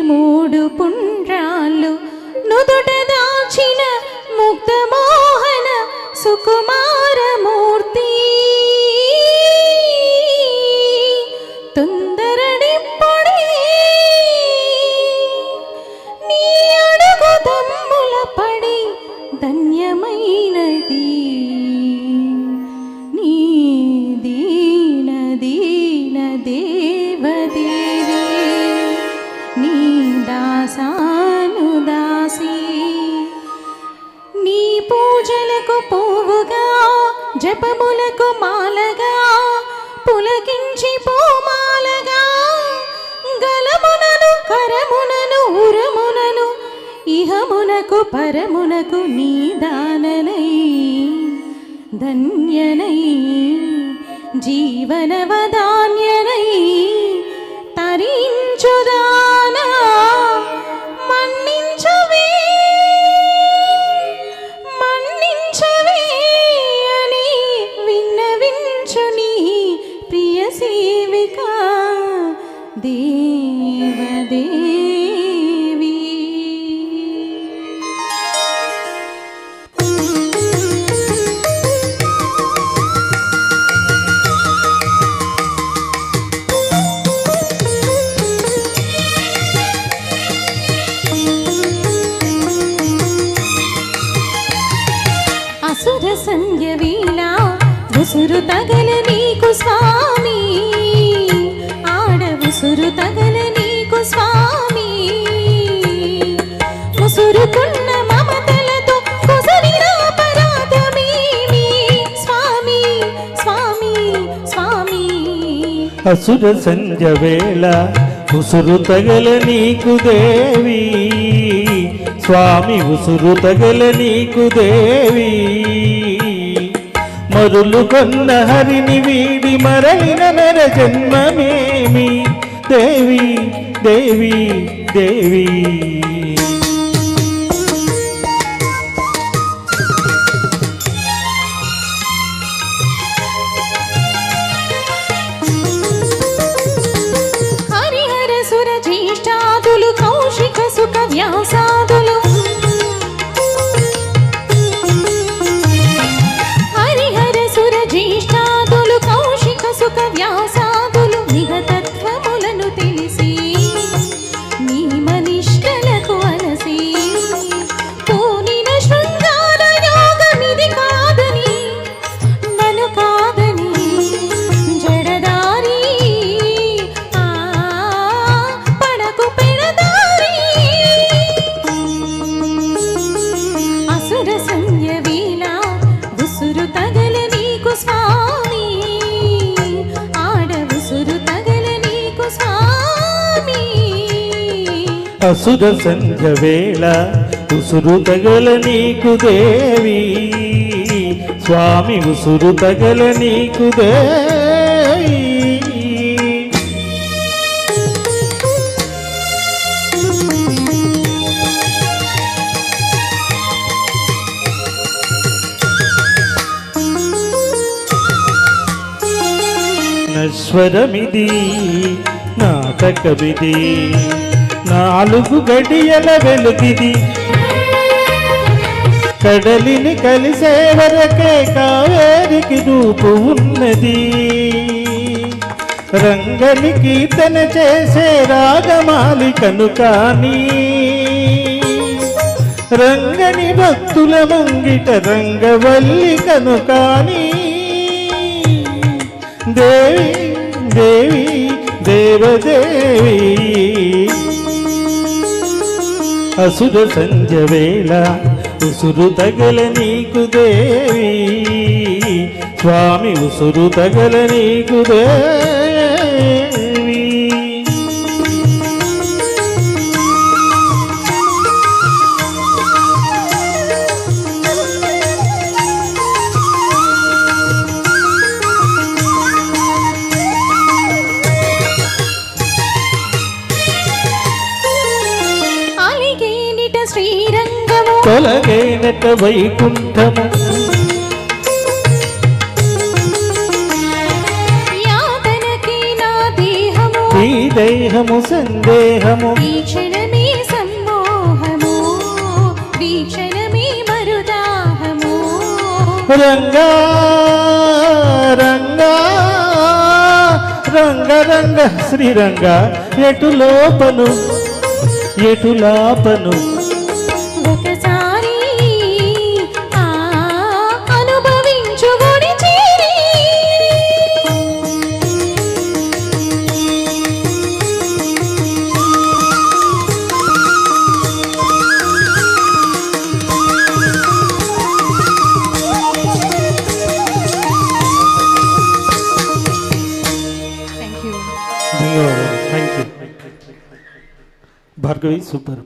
మూడు పుండ్రాళ్ళు నుదుట దాచిన ముగ్ధ మోహన సుకుమారమూర్తి తొందరడిప్పుడే నీ అడుగు దమ్ముల పడి ధన్యమైనది నీ దీన దీన దేవదేవి నీ దాసాను దాసి నీ పూజలకు పువ్వుగా జపములకు మాలగా పులకించి పూమాలగా గలమునను కరమునను ఉరమునను ఇహమునకు పరమునకు నీ దాననై ధన్యనై జీవనవదాన్యనై తరించుదానా మన్నించవే మన్నించవే అని విన్నవించు నీ ప్రియ సేవిక దేవదేవి అసుర సంధ్య వేళ ఉసురు తగల నీకు స్వామి ఆడ ఉసురు తగల నీకు స్వామి ముసురుకున్న మమతలతో కుసరిన పరాధమేమి స్వామి స్వామి స్వామి అసుర సంధ్య వేళ ఉసురు తగల నీకు దేవి స్వామి ఉసురు తగల నీకు దేవి మరులు కొన్న హరిని వీడి మరలిన నర జన్మమేమి దేవి దేవి దేవి హరిహర సుర జ్యేష్ఠాదులు కౌశిక సుఖ వ్యాసాదులు హరిహర సుర జ్యేష్ఠాదులు కౌశిక సుఖ వ్యాసాదులు నిగతత్వములను తెలిసి నీ మనిష్టలకు అలసి పూనిన శృంగార యోగమిది కాదని నన్ను కాదని జడదారి పడకు పెడదారి అసుర సంధ్య వేళ ఉసురు తగల నీకు స్వామి ఆడ ఉసురు తగల నీకు స్వామి అసుర సంధ్య వేళ ఉసురు తగల నీకు దేవి స్వామి ఉసురు తగల నీకు దేవి నశ్వరమిది నాటకమిది నాలుగు గడియల వెలుగిది కడలిని కలిసే వరకే కావేరికి రూపు ఉన్నది రంగని కీర్తన చేసే రాగమాలికను కాని రంగని భక్తుల ముంగిట రంగవల్లికను కాని దేవి దేవి దేవదేవి అసుర సంధ్య వేళ ఉసురు తగల నీకు దేవి స్వామి ఉసురు తగల నీకు దేవి శ్రీరంగము తొలగైనట వైకుంఠము యాతనకి నా దేహము దేహము సందేహము వీక్షణమే సమ్మోహము వీక్షణమే మరుదాహము రంగా రంగా రంగ రంగ శ్రీరంగ ఎటులోపను ఎటులాపను ఒకసారి అనుభవించు గుడి చేరి ధన్యవాదాలు థ్యాంక్ యూ భార్గవి సూపర్